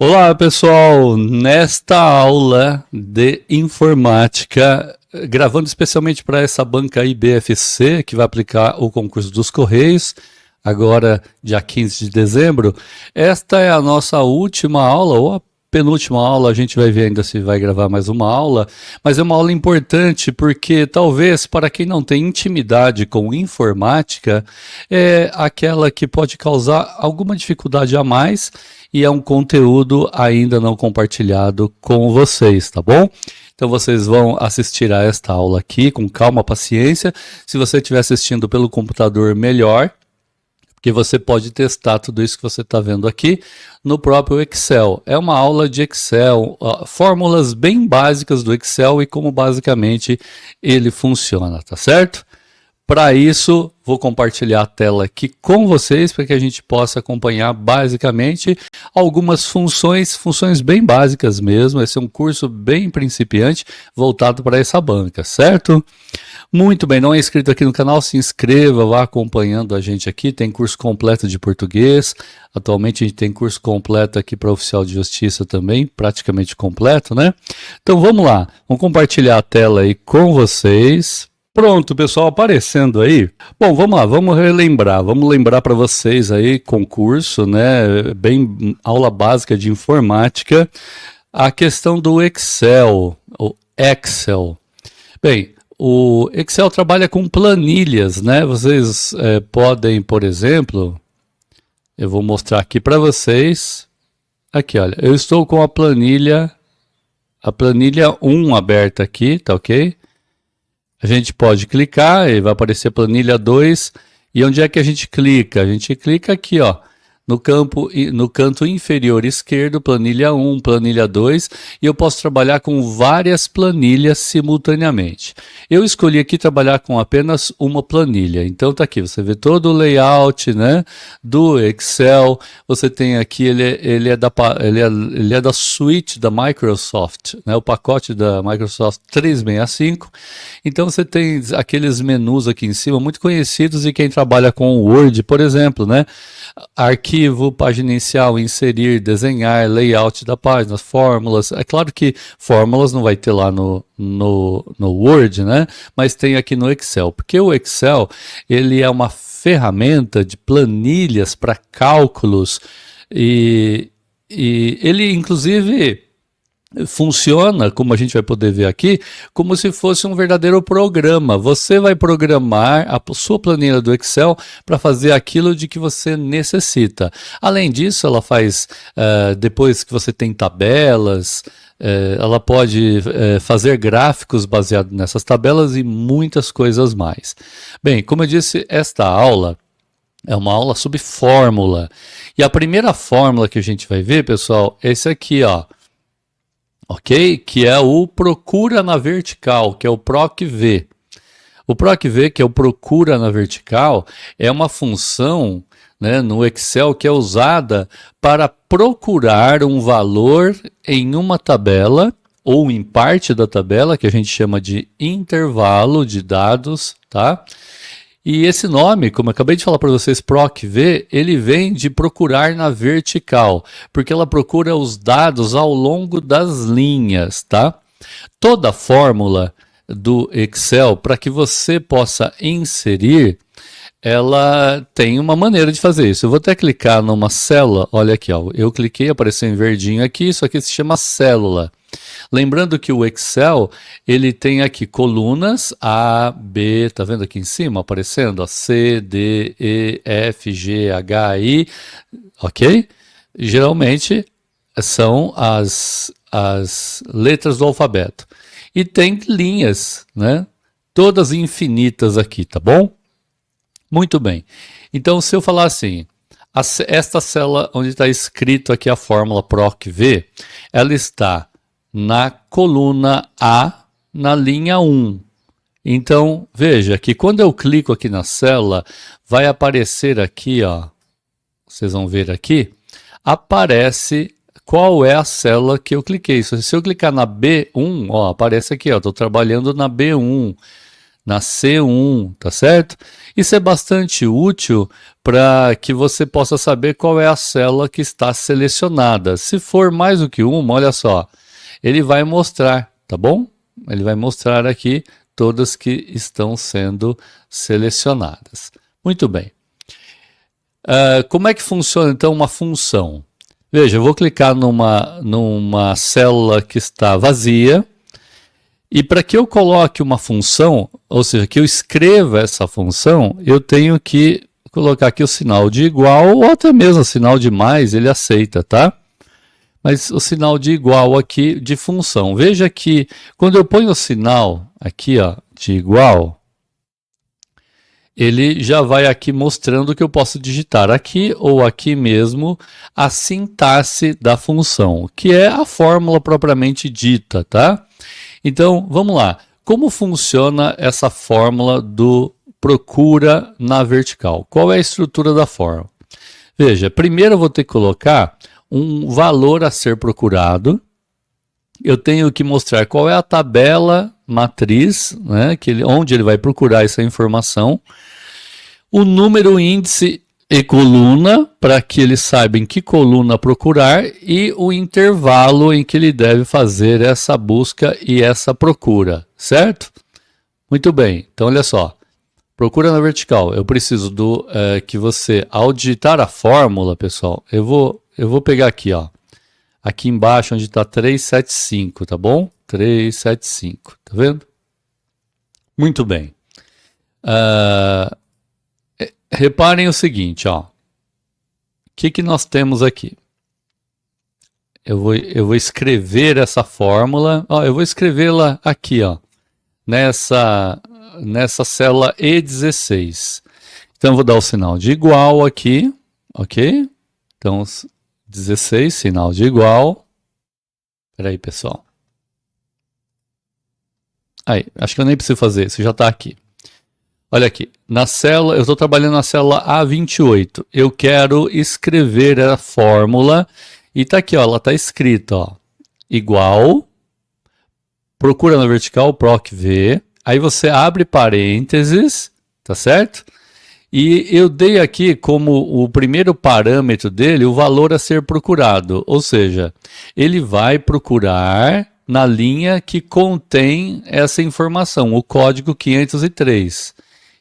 Olá, pessoal! Nesta aula de informática, gravando especialmente para essa banca IBFC, que vai aplicar o concurso dos Correios, agora dia 15 de dezembro, esta é a nossa última aula, ou a penúltima aula, a gente vai ver ainda se vai gravar mais uma aula, mas é uma aula importante porque talvez para quem não tem intimidade com informática, é aquela que pode causar alguma dificuldade a mais e é um conteúdo ainda não compartilhado com vocês, tá bom? Então vocês vão assistir a esta aula aqui com calma, paciência. Se você estiver assistindo pelo computador, melhor, porque você pode testar tudo isso que você está vendo aqui no próprio Excel. É uma aula de Excel, fórmulas bem básicas do Excel e como basicamente ele funciona, tá certo? Para isso, vou compartilhar a tela aqui com vocês para que a gente possa acompanhar basicamente algumas funções bem básicas mesmo. Esse é um curso bem principiante voltado para essa banca, certo? Muito bem, não é inscrito aqui no canal, se inscreva, vá acompanhando a gente aqui, tem curso completo de português, atualmente a gente tem curso completo aqui para oficial de justiça também, praticamente completo, né? Então vamos lá, vamos compartilhar a tela aí com vocês. Pronto, pessoal, aparecendo aí. Bom, vamos lá, vamos lembrar para vocês aí, concurso, né, bem aula básica de informática, a questão do Excel, o Excel. Bem, o Excel trabalha com planilhas, né? Vocês podem, por exemplo, eu vou mostrar aqui para vocês. Aqui, olha, eu estou com a planilha 1 aberta aqui, tá ok? A gente pode clicar e vai aparecer a planilha 2. E onde é que a gente clica? A gente clica aqui, ó, no canto inferior esquerdo, planilha 1, planilha 2, e eu posso trabalhar com várias planilhas simultaneamente. Eu escolhi aqui trabalhar com apenas uma planilha, então tá aqui, você vê todo o layout, né, do Excel, você tem aqui, ele é da suite da Microsoft, né, o pacote da Microsoft 365, então você tem aqueles menus aqui em cima, muito conhecidos, e quem trabalha com o Word, por exemplo, né, arquivo, página inicial, inserir, desenhar, layout da página, fórmulas. É claro que fórmulas não vai ter lá no Word, né? Mas tem aqui no Excel, porque o Excel ele é uma ferramenta de planilhas para cálculos e ele inclusive funciona, como a gente vai poder ver aqui, como se fosse um verdadeiro programa. Você vai programar a sua planilha do Excel para fazer aquilo de que você necessita. Além disso, ela faz, depois que você tem tabelas, ela pode fazer gráficos baseados nessas tabelas e muitas coisas mais. Bem, como eu disse, esta aula é uma aula sobre fórmula. E a primeira fórmula que a gente vai ver, pessoal, é esse aqui, ó. Ok? Que é o procura na vertical, que é o PROC-V. O PROC-V, que é o procura na vertical, é uma função, né, no Excel que é usada para procurar um valor em uma tabela ou em parte da tabela, que a gente chama de intervalo de dados, tá? E esse nome, como eu acabei de falar para vocês, PROC-V, ele vem de procurar na vertical, porque ela procura os dados ao longo das linhas, tá? Toda fórmula do Excel, para que você possa inserir, ela tem uma maneira de fazer isso. Eu vou até clicar numa célula, olha aqui, ó, eu cliquei, apareceu em verdinho aqui, isso aqui se chama célula. Lembrando que o Excel, ele tem aqui colunas A, B, tá vendo aqui em cima aparecendo? Ó, C, D, E, F, G, H, I, ok? Geralmente são as letras do alfabeto. E tem linhas, né? Todas infinitas aqui, tá bom? Muito bem. Então, se eu falar assim, esta célula onde está escrito aqui a fórmula PROC-V, ela está na coluna A, na linha 1. Então, veja que quando eu clico aqui na célula, vai aparecer aqui, ó, vocês vão ver aqui, aparece qual é a célula que eu cliquei. Se eu clicar na B1, ó, aparece aqui, ó, estou trabalhando na B1, na C1, tá certo? Isso é bastante útil para que você possa saber qual é a célula que está selecionada. Se for mais do que uma, olha só, ele vai mostrar, tá bom? Ele vai mostrar aqui todas que estão sendo selecionadas. Muito bem. Como é que funciona então uma função? Veja, eu vou clicar numa célula que está vazia e para que eu coloque uma função, ou seja, que eu escreva essa função, eu tenho que colocar aqui o sinal de igual ou até mesmo o sinal de mais, ele aceita, tá? Mas o sinal de igual aqui de função. Veja que quando eu ponho o sinal aqui, ó, de igual, ele já vai aqui mostrando que eu posso digitar aqui ou aqui mesmo a sintaxe da função, que é a fórmula propriamente dita, tá? Então, vamos lá. Como funciona essa fórmula do procura na vertical? Qual é a estrutura da fórmula? Veja, primeiro eu vou ter que colocar um valor a ser procurado. Eu tenho que mostrar qual é a tabela matriz, né, onde ele vai procurar essa informação. O número, índice e coluna, para que ele saiba em que coluna procurar, e o intervalo em que ele deve fazer essa busca e essa procura, certo? Muito bem, então olha só. Procura na vertical. Eu preciso que você, ao digitar a fórmula, pessoal, eu vou pegar aqui, ó. Aqui embaixo onde está 375, tá bom? 375, tá vendo? Muito bem. Reparem o seguinte, ó. O que nós temos aqui? Eu vou escrever essa fórmula. Ó, eu vou escrevê-la aqui, ó. Nessa célula E16. Então, eu vou dar o sinal de igual aqui, ok? Então, 16, sinal de igual. Espera aí, pessoal. Aí, acho que eu nem preciso fazer, isso já está aqui. Olha aqui, na célula, eu estou trabalhando na célula A28. Eu quero escrever a fórmula e está aqui, ó, ela está escrita, ó, igual, procura na vertical, proc v, aí você abre parênteses, tá certo? E eu dei aqui como o primeiro parâmetro dele o valor a ser procurado, ou seja, ele vai procurar na linha que contém essa informação, o código 503.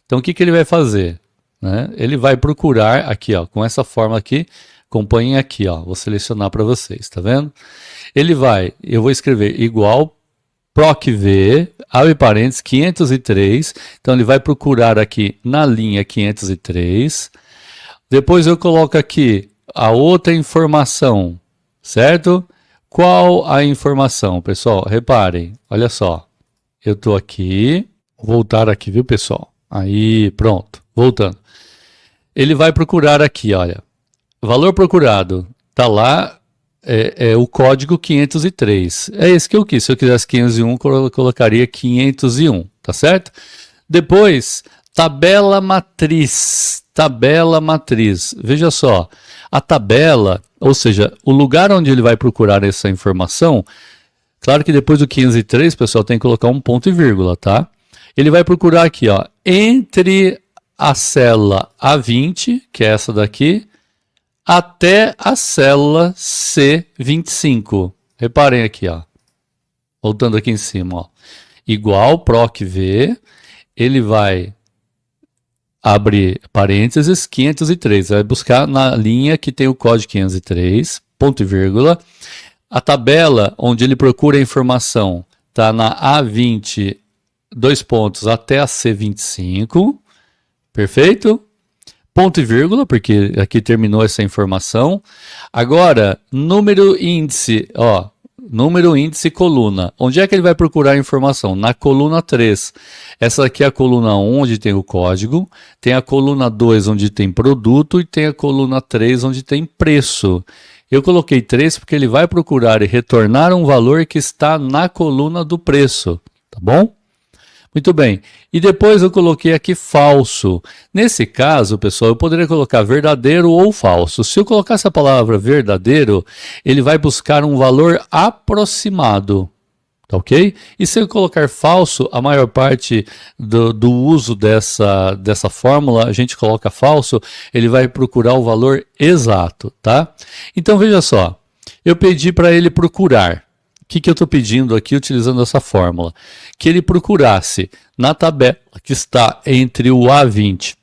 Então, o que ele vai fazer? Né? Ele vai procurar aqui, ó, com essa forma aqui, acompanhem aqui, ó, vou selecionar para vocês, tá vendo? Eu vou escrever igual proc v, abre parênteses, 503, então ele vai procurar aqui na linha 503, depois eu coloco aqui a outra informação, certo? Qual a informação, pessoal? Reparem, olha só, eu estou aqui, vou voltar aqui, viu, pessoal? Aí, pronto, voltando. Ele vai procurar aqui, olha, valor procurado, tá lá, é o código 503. É esse que eu quis. Se eu quisesse 501, eu colocaria 501, tá certo? Depois, tabela matriz. Tabela matriz. Veja só, a tabela, ou seja, o lugar onde ele vai procurar essa informação, claro que depois do 503, pessoal, tem que colocar um ponto e vírgula, tá? Ele vai procurar aqui, ó, entre a célula A20, que é essa daqui, até a célula C25. Reparem aqui, ó. Voltando aqui em cima, ó. Igual proc v, ele vai abrir parênteses 503. Vai buscar na linha que tem o código 503, ponto e vírgula. A tabela onde ele procura a informação está na A20, 2 pontos, até a C25. Perfeito? Ponto e vírgula, porque aqui terminou essa informação. Agora, número índice, ó, número índice coluna. Onde é que ele vai procurar a informação? Na coluna 3. Essa aqui é a coluna 1, onde tem o código. Tem a coluna 2, onde tem produto. E tem a coluna 3, onde tem preço. Eu coloquei 3 porque ele vai procurar e retornar um valor que está na coluna do preço. Tá bom? Muito bem, e depois eu coloquei aqui falso. Nesse caso, pessoal, eu poderia colocar verdadeiro ou falso. Se eu colocar essa palavra verdadeiro, ele vai buscar um valor aproximado, Tá ok? E se eu colocar falso, a maior parte do uso dessa fórmula, a gente coloca falso, ele vai procurar o valor exato, tá? Então veja só, eu pedi para ele procurar. O que eu estou pedindo aqui utilizando essa fórmula? Que ele procurasse na tabela que está entre o A20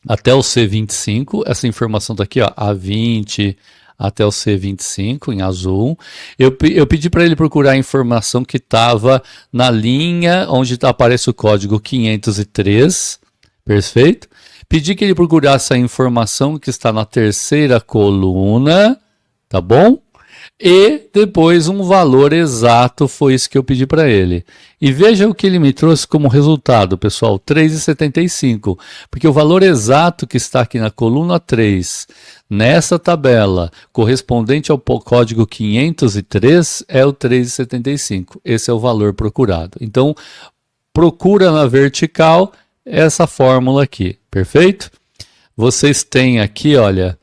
até o C25, essa informação está aqui, ó, A20 até o C25, em azul. Eu pedi para ele procurar a informação que estava na linha onde aparece o código 503, perfeito? Pedi que ele procurasse a informação que está na terceira coluna, tá bom? E depois um valor exato, foi isso que eu pedi para ele. E veja o que ele me trouxe como resultado, pessoal, 3,75, porque o valor exato que está aqui na coluna 3, nessa tabela, correspondente ao código 503, é o 3,75. Esse é o valor procurado. Então, procura na vertical essa fórmula aqui, perfeito? Vocês têm aqui, olha,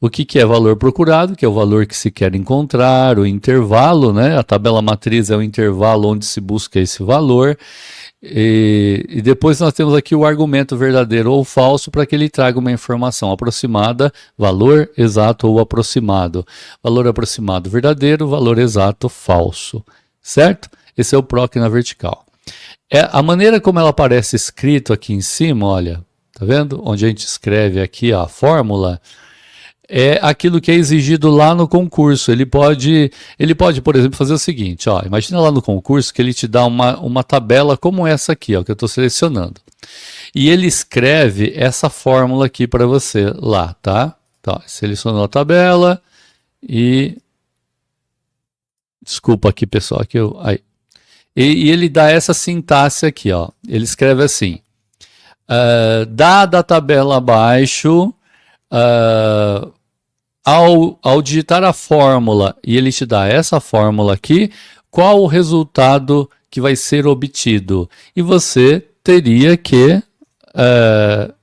o que é valor procurado, que é o valor que se quer encontrar, o intervalo, né? A tabela matriz é o intervalo onde se busca esse valor. E depois nós temos aqui o argumento verdadeiro ou falso para que ele traga uma informação aproximada, valor exato ou aproximado. Valor aproximado verdadeiro, valor exato falso. Certo? Esse é o PROC na vertical. A maneira como ela aparece escrito aqui em cima, olha, tá vendo? Onde a gente escreve aqui a fórmula, é aquilo que é exigido lá no concurso. Ele pode, por exemplo, fazer o seguinte, ó, imagina lá no concurso que ele te dá uma tabela como essa aqui, ó, que eu estou selecionando. E ele escreve essa fórmula aqui para você lá, tá? Então, selecionou a tabela e... Desculpa aqui, pessoal, que eu... Aí. E ele dá essa sintaxe aqui, ó. Ele escreve assim, dada a tabela abaixo... Ao digitar a fórmula e ele te dá essa fórmula aqui, qual o resultado que vai ser obtido? E você teria que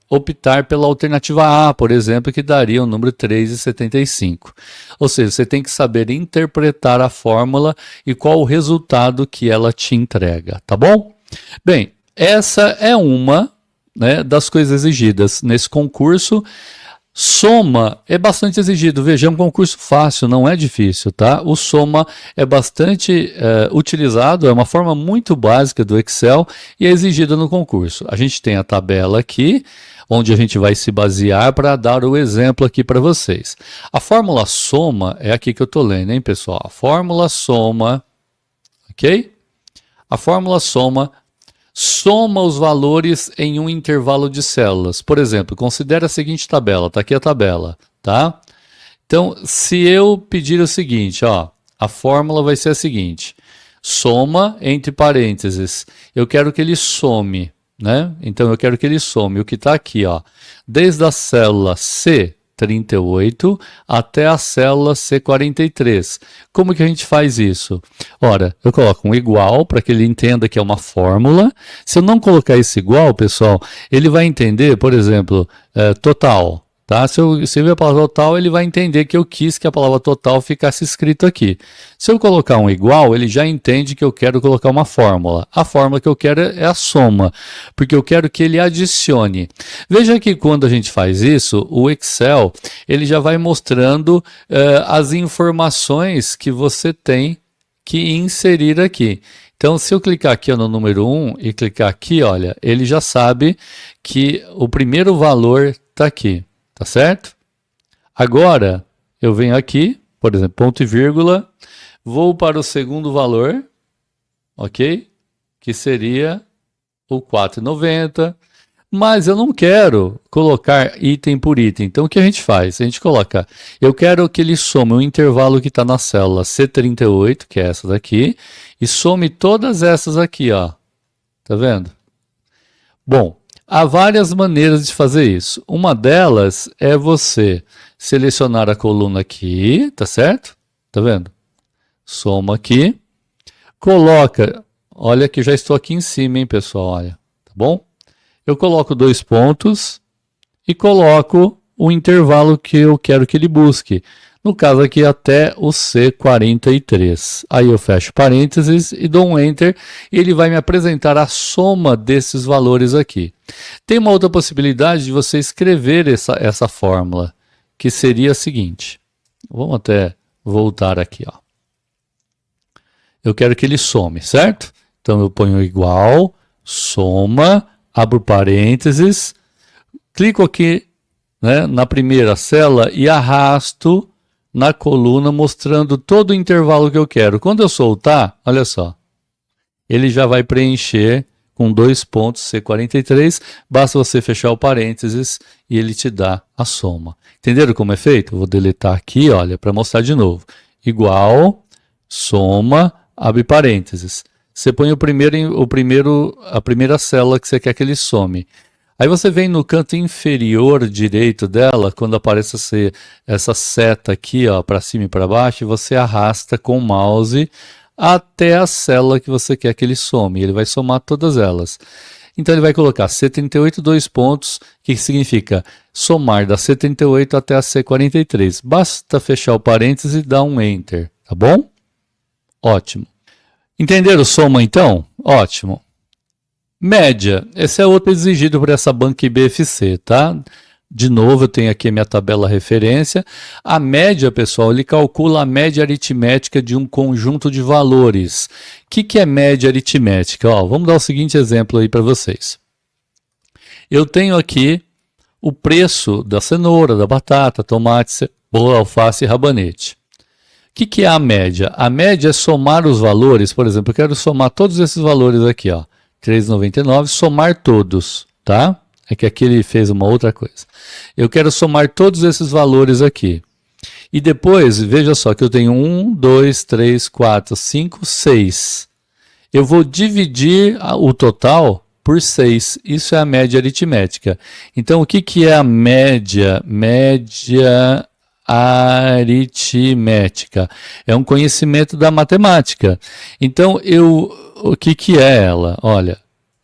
optar pela alternativa A, por exemplo, que daria o número 3,75. Ou seja, você tem que saber interpretar a fórmula e qual o resultado que ela te entrega, tá bom? Bem, essa é uma, né, das coisas exigidas nesse concurso. Soma é bastante exigido, veja, é um concurso fácil, não é difícil, tá? O soma é bastante utilizado, é uma forma muito básica do Excel e é exigida no concurso. A gente tem a tabela aqui, onde a gente vai se basear para dar o exemplo aqui para vocês. A fórmula soma é aqui que eu estou lendo, hein, pessoal? A fórmula soma, ok? A fórmula soma os valores em um intervalo de células. Por exemplo, considere a seguinte tabela, está aqui a tabela, tá? Então, se eu pedir o seguinte, ó, a fórmula vai ser a seguinte, soma entre parênteses, eu quero que ele some, né? Então, eu quero que ele some o que está aqui, ó, desde a célula C38 até a célula C43. Como que a gente faz isso? Ora, eu coloco um igual para que ele entenda que é uma fórmula. Se eu não colocar esse igual, pessoal, ele vai entender, por exemplo, total. Tá? Se eu ver a palavra total, ele vai entender que eu quis que a palavra total ficasse escrito aqui. Se eu colocar um igual, ele já entende que eu quero colocar uma fórmula. A fórmula que eu quero é a soma, porque eu quero que ele adicione. Veja que quando a gente faz isso, o Excel ele já vai mostrando as informações que você tem que inserir aqui. Então, se eu clicar aqui no número 1 e clicar aqui, olha, ele já sabe que o primeiro valor está aqui. Tá certo? Agora, eu venho aqui, por exemplo, ponto e vírgula, vou para o segundo valor, ok? Que seria o 4,90, mas eu não quero colocar item por item. Então, o que a gente faz? A gente coloca, eu quero que ele some o intervalo que está na célula C38, que é essa daqui, e some todas essas aqui, ó. Tá vendo? Bom, há várias maneiras de fazer isso. Uma delas é você selecionar a coluna aqui, tá certo? Tá vendo? Soma aqui. Coloca, olha que já estou aqui em cima, hein, pessoal, olha, tá bom? Eu coloco 2 pontos e coloco o intervalo que eu quero que ele busque. No caso aqui, até o C43. Aí eu fecho parênteses e dou um Enter e ele vai me apresentar a soma desses valores aqui. Tem uma outra possibilidade de você escrever essa fórmula, que seria a seguinte. Vamos até voltar aqui, ó. Eu quero que ele some, certo? Então eu ponho igual, soma, abro parênteses, clico aqui, né, na primeira célula e arrasto na coluna mostrando todo o intervalo que eu quero. Quando eu soltar, olha só, ele já vai preencher com 2 pontos C43, basta você fechar o parênteses e ele te dá a soma. Entenderam como é feito? Eu vou deletar aqui, olha, para mostrar de novo. Igual, soma, abre parênteses. Você põe a primeira célula que você quer que ele some. Aí você vem no canto inferior direito dela, quando aparece essa seta aqui, ó, para cima e para baixo, e você arrasta com o mouse até a célula que você quer que ele some. Ele vai somar todas elas. Então ele vai colocar C38, 2 pontos, que significa somar da C38 até a C43. Basta fechar o parênteses e dar um Enter, tá bom? Ótimo. Entenderam o soma então? Ótimo. Média, esse é outro exigido por essa banca IBFC, tá? De novo, eu tenho aqui a minha tabela referência. A média, pessoal, ele calcula a média aritmética de um conjunto de valores. O que é média aritmética? Ó, vamos dar o seguinte exemplo aí para vocês. Eu tenho aqui o preço da cenoura, da batata, tomate, cebola, alface e rabanete. O que é a média? A média é somar os valores, por exemplo, eu quero somar todos esses valores aqui, ó. 3,99, somar todos, tá? É que aqui ele fez uma outra coisa. Eu quero somar todos esses valores aqui. E depois, veja só que eu tenho 1, 2, 3, 4, 5, 6. Eu vou dividir o total por 6. Isso é a média aritmética. Então, o que é a média? Média aritmética. É um conhecimento da matemática. Então, o que é ela? Olha,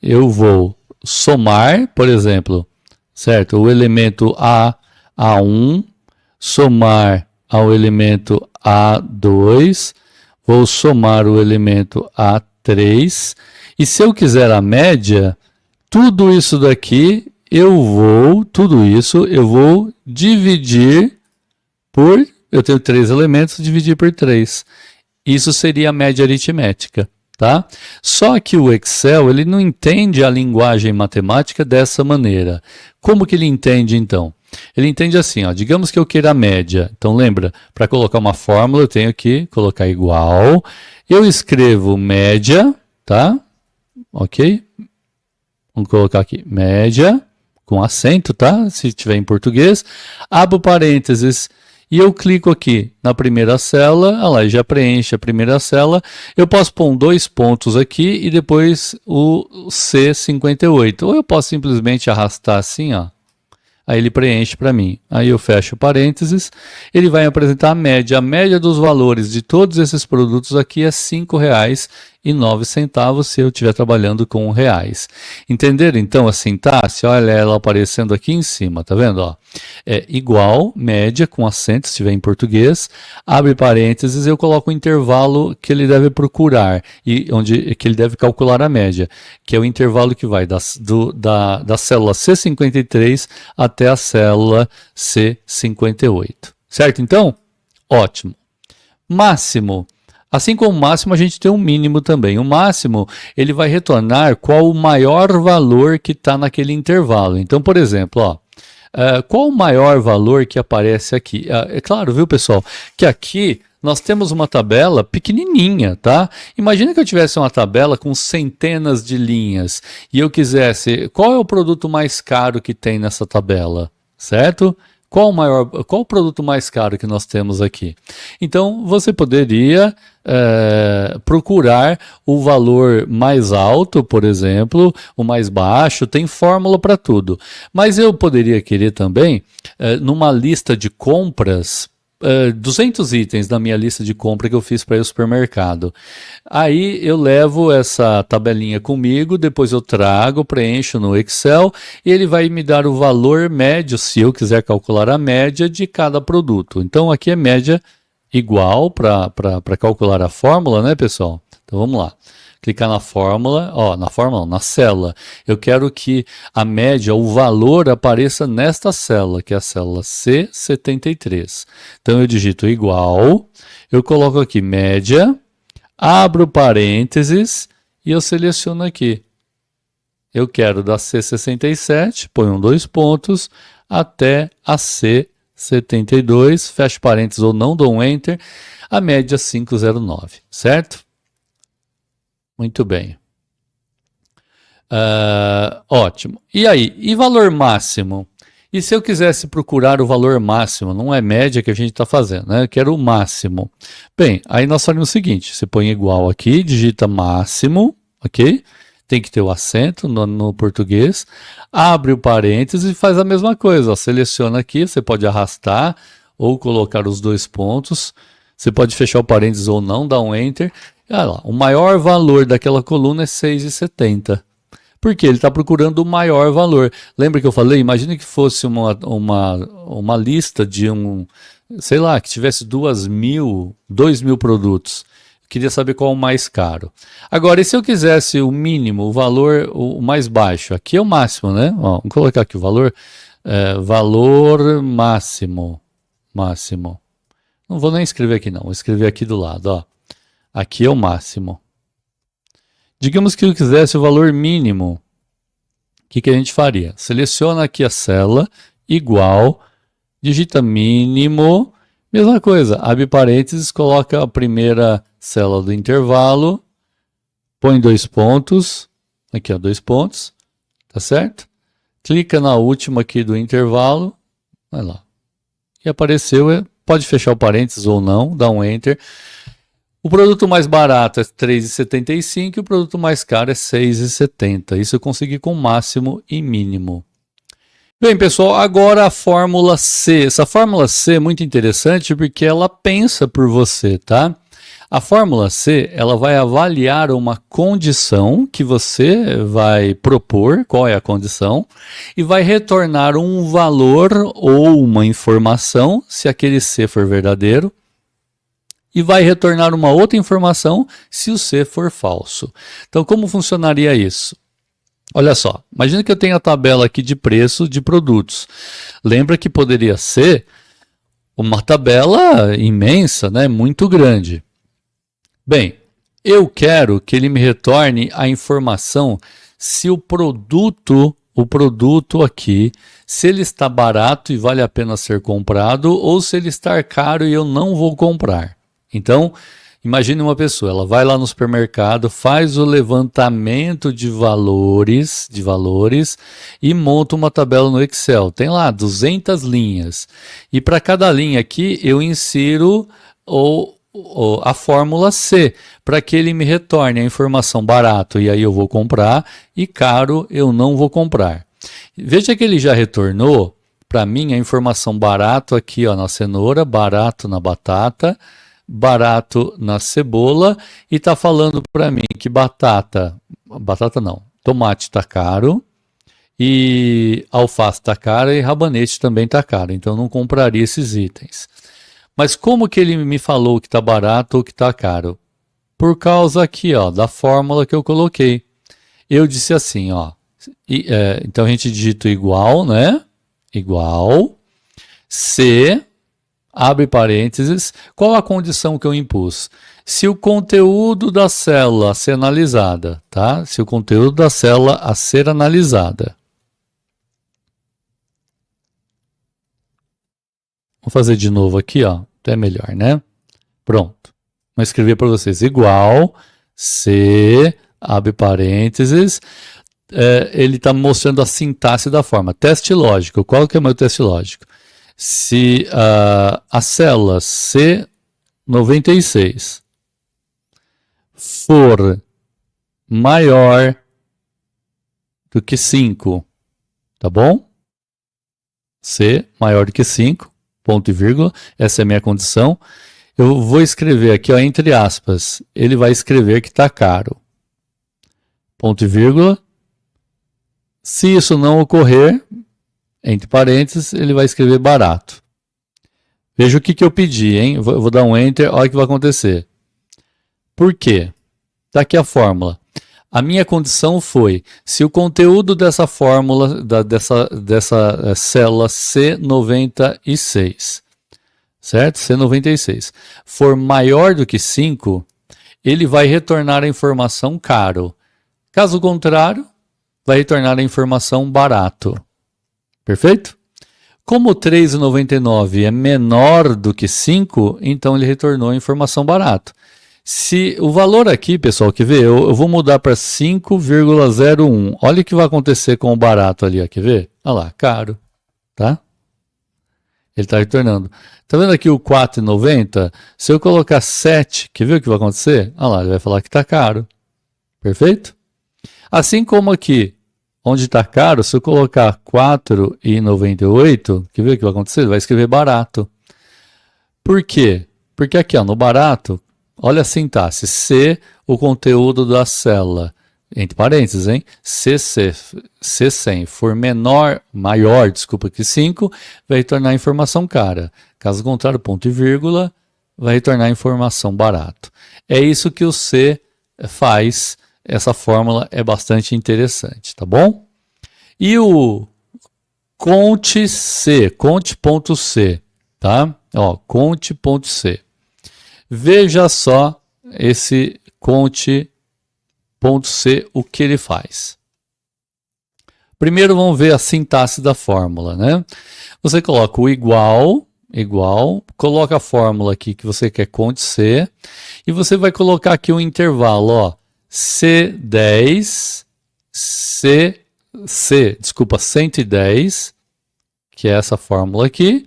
eu vou somar, por exemplo, certo? O elemento A1, somar ao elemento A2, vou somar o elemento A3, e se eu quiser a média, tudo isso daqui tudo isso eu vou dividir por, eu tenho 3 elementos, dividir por 3. Isso seria a média aritmética, tá? Só que o Excel, ele não entende a linguagem matemática dessa maneira. Como que ele entende, então? Ele entende assim, ó, digamos que eu queira a média. Então, lembra, para colocar uma fórmula, eu tenho que colocar igual. Eu escrevo média, tá? Ok? Vamos colocar aqui, média, com acento, tá? Se tiver em português. Abro parênteses. E eu clico aqui na primeira célula, olha lá, já preenche a primeira célula. Eu posso pôr 2 pontos aqui e depois o C58. Ou eu posso simplesmente arrastar assim, ó. Aí ele preenche para mim. Aí eu fecho parênteses. Ele vai me apresentar a média. A média dos valores de todos esses produtos aqui é R$ 5,09 se eu estiver trabalhando com reais. Entenderam então a sintaxe? Olha ela aparecendo aqui em cima, tá vendo? Ó, é igual, média, com acento, se estiver em português, abre parênteses, eu coloco o intervalo que ele deve procurar, e que ele deve calcular a média, que é o intervalo que vai da célula C53 até a célula C58. Certo, então? Ótimo. Máximo. Assim como o máximo, a gente tem um mínimo também. O máximo, ele vai retornar qual o maior valor que está naquele intervalo. Então, por exemplo, ó, qual o maior valor que aparece aqui? É claro, viu, pessoal, que aqui nós temos uma tabela pequenininha, tá? Imagina que eu tivesse uma tabela com centenas de linhas e eu quisesse, qual é o produto mais caro que tem nessa tabela, certo? Qual o produto mais caro que nós temos aqui? Então, você poderia procurar o valor mais alto, por exemplo, o mais baixo, tem fórmula para tudo. Mas eu poderia querer também, numa lista de compras, 200 itens na minha lista de compra que eu fiz para ir ao supermercado. Aí eu levo essa tabelinha comigo, depois eu trago, preencho no Excel e ele vai me dar o valor médio, se eu quiser calcular a média de cada produto. Então aqui é média igual para calcular a fórmula, né, pessoal? Então vamos lá. Clicar na fórmula, na célula. Eu quero que a média, o valor apareça nesta célula, que é a célula C73. Então eu digito igual, eu coloco aqui média, abro parênteses e eu seleciono aqui. Eu quero da C67, ponho 2 pontos, até a C72, fecho parênteses ou não, dou um Enter, a média 509, certo? Muito bem. Ótimo. E aí? E valor máximo? E se eu quisesse procurar o valor máximo? Não é média que a gente está fazendo, né? Eu quero o máximo. Bem, aí nós faríamos o seguinte. Você põe igual aqui, digita máximo, ok? Tem que ter o acento no português. Abre o parênteses e faz a mesma coisa. Ó. Seleciona aqui, você pode arrastar ou colocar os 2 pontos. Você pode fechar o parênteses ou não, dar um Enter. Olha lá, o maior valor daquela coluna é 6,70. Porque ele está procurando o maior valor. Lembra que eu falei? Imagine que fosse uma lista de sei lá, que tivesse 2.000 produtos. Queria saber qual é o mais caro. Agora, e se eu quisesse o mínimo, o valor, o mais baixo? Aqui é o máximo, né? Ó, vamos colocar aqui o valor. Valor máximo. Máximo. Não vou nem escrever aqui não, vou escrever aqui do lado, ó. Aqui é o máximo. Digamos que eu quisesse o valor mínimo. O que a gente faria? Seleciona aqui a célula, igual, digita mínimo, mesma coisa, abre parênteses, coloca a primeira célula do intervalo, põe 2 pontos, aqui ó, 2 pontos, tá certo? Clica na última aqui do intervalo, vai lá. E apareceu, pode fechar o parênteses ou não, dá um Enter. O produto mais barato é R$ 3,75 e o produto mais caro é R$ 6,70. Isso eu consegui com máximo e mínimo. Bem, pessoal, agora a fórmula C. Essa fórmula C é muito interessante porque ela pensa por você, tá? A fórmula C, ela vai avaliar uma condição que você vai propor, qual é a condição, e vai retornar um valor ou uma informação, se aquele C for verdadeiro, e vai retornar uma outra informação se o C for falso. Então, como funcionaria isso? Olha só, imagina que eu tenho a tabela aqui de preço de produtos. Lembra que poderia ser uma tabela imensa, né? Muito grande. Bem, eu quero que ele me retorne a informação se o produto aqui, se ele está barato e vale a pena ser comprado ou se ele está caro e eu não vou comprar. Então, imagine uma pessoa, ela vai lá no supermercado, faz o levantamento de valores e monta uma tabela no Excel. Tem lá 200 linhas. E para cada linha aqui eu insiro a fórmula C, para que ele me retorne a informação barato e aí eu vou comprar e caro eu não vou comprar. Veja que ele já retornou para mim a informação barato aqui ó, na cenoura, barato na batata, barato na cebola e está falando para mim que tomate está caro e alface está cara e rabanete também está caro, então não compraria esses itens. Mas como que ele me falou que está barato ou que está caro? Por causa aqui ó, da fórmula que eu coloquei. Eu disse assim, ó, então a gente digita igual, né? Igual, C, abre parênteses, qual a condição que eu impus? Se o conteúdo da célula a ser analisada, tá? Se o conteúdo da célula a ser analisada. Vou fazer de novo aqui, ó, até melhor, né? Pronto. Vou escrever para vocês igual, C, abre parênteses, ele está mostrando a sintaxe da forma. Teste lógico, qual que é o meu teste lógico? Se a célula C96 for maior do que 5, tá bom? C maior do que 5, ponto e vírgula, essa é a minha condição. Eu vou escrever aqui, ó, entre aspas, ele vai escrever que está caro. Ponto e vírgula. Se isso não ocorrer, entre parênteses, ele vai escrever barato. Veja o que eu pedi, hein? Eu vou dar um Enter, olha o que vai acontecer. Por quê? Está aqui a fórmula. A minha condição foi, se o conteúdo dessa fórmula, dessa célula C96, certo? C96, for maior do que 5, ele vai retornar a informação caro. Caso contrário, vai retornar a informação barato. Perfeito? Como 3,99 é menor do que 5, então ele retornou a informação barato. Se o valor aqui, pessoal, quer ver? Eu vou mudar para 5,01. Olha o que vai acontecer com o barato ali, ó, quer ver? Olha lá, caro, tá? Ele está retornando. Tá vendo aqui o 4,90? Se eu colocar 7, quer ver o que vai acontecer? Olha lá, ele vai falar que está caro. Perfeito? Assim como aqui, onde está caro, se eu colocar 4,98, quer ver o que vai acontecer? Ele vai escrever barato. Por quê? Porque aqui, ó, no barato, olha a sintaxe, C, o conteúdo da célula, entre parênteses, hein? C100 for maior que 5, vai retornar informação cara. Caso contrário, ponto e vírgula, vai retornar informação barato. É isso que o C faz, essa fórmula é bastante interessante, tá bom? E o conte.c, tá? Ó, conte.c. Veja só esse conte.c, o que ele faz. Primeiro vamos ver a sintaxe da fórmula, né? Você coloca o igual, coloca a fórmula aqui que você quer conte.c e você vai colocar aqui um intervalo, ó, C10, 110, que é essa fórmula aqui,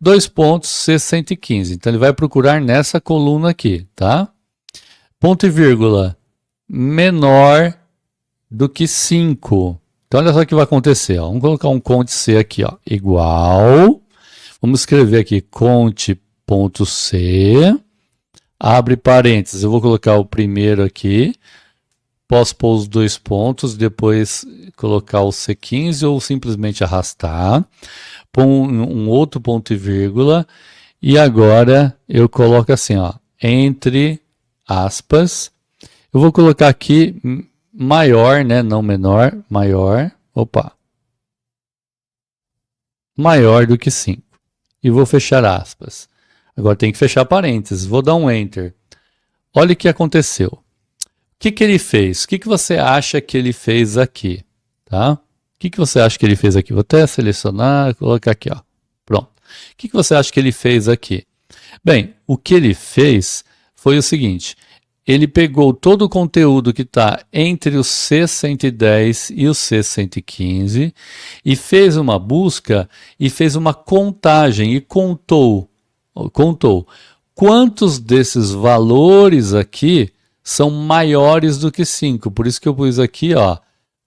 2 pontos, C115. Então, ele vai procurar nessa coluna aqui, tá? Ponto e vírgula, menor do que 5. Então, olha só o que vai acontecer, ó. Vamos colocar um conte.c aqui, ó, igual. Vamos escrever aqui conte.c, abre parênteses. Eu vou colocar o primeiro aqui. Posso pôr os 2 pontos, depois colocar o C15 ou simplesmente arrastar. Põe um outro ponto e vírgula. E agora eu coloco assim, ó, entre aspas. Eu vou colocar aqui maior, né, não menor, maior. Opa. Maior do que 5. E vou fechar aspas. Agora tem que fechar parênteses. Vou dar um Enter. Olha o que aconteceu. O que ele fez? O que você acha que ele fez aqui? Tá? O que você acha que ele fez aqui? Vou até selecionar, colocar aqui, ó. Pronto. O que você acha que ele fez aqui? Bem, o que ele fez foi o seguinte. Ele pegou todo o conteúdo que está entre o C110 e o C115 e fez uma busca e fez uma contagem e contou quantos desses valores aqui são maiores do que 5. Por isso que eu pus aqui, ó,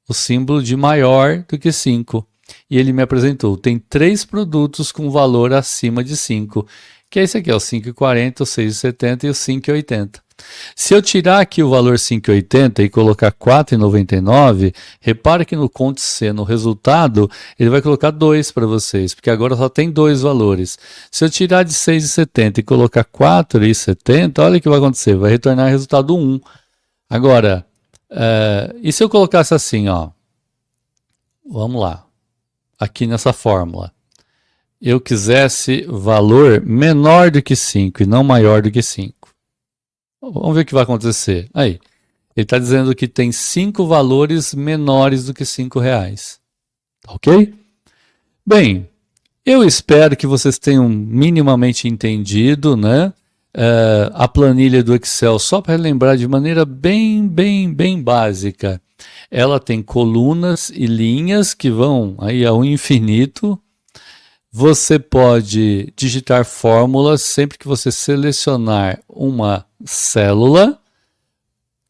o símbolo de maior do que 5. E ele me apresentou, tem 3 produtos com valor acima de 5, que é esse aqui, ó, o 5,40, o 6,70 e o 5,80. Se eu tirar aqui o valor 5,80 e colocar 4,99, repare que no conte.c, no resultado, ele vai colocar 2 para vocês, porque agora só tem 2 valores. Se eu tirar de 6,70 e colocar 4,70, olha o que vai acontecer, vai retornar resultado 1. Agora, e se eu colocasse assim, ó, vamos lá, aqui nessa fórmula, eu quisesse valor menor do que 5 e não maior do que 5. Vamos ver o que vai acontecer. Aí, ele está dizendo que tem 5 valores menores do que R$5. Ok? Bem, eu espero que vocês tenham minimamente entendido, né? A planilha do Excel, só para lembrar de maneira bem básica. Ela tem colunas e linhas que vão aí ao infinito. Você pode digitar fórmulas sempre que você selecionar uma célula,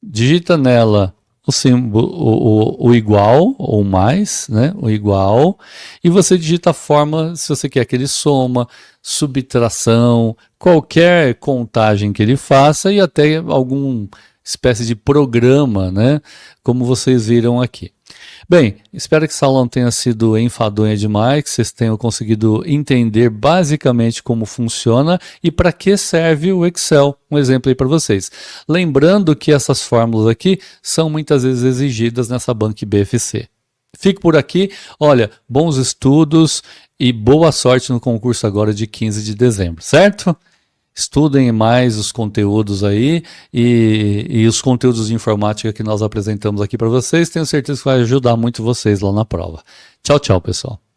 digita nela o símbolo, o igual ou mais, né? O igual, e você digita a forma, se você quer que ele soma, subtração, qualquer contagem que ele faça e até alguma espécie de programa, né? Como vocês viram aqui. Bem, espero que essa aula não tenha sido enfadonha demais, que vocês tenham conseguido entender basicamente como funciona e para que serve o Excel. Um exemplo aí para vocês. Lembrando que essas fórmulas aqui são muitas vezes exigidas nessa banca BFC. Fico por aqui. Olha, bons estudos e boa sorte no concurso agora de 15 de dezembro, certo? Estudem mais os conteúdos aí e os conteúdos de informática que nós apresentamos aqui para vocês. Tenho certeza que vai ajudar muito vocês lá na prova. Tchau, tchau, pessoal.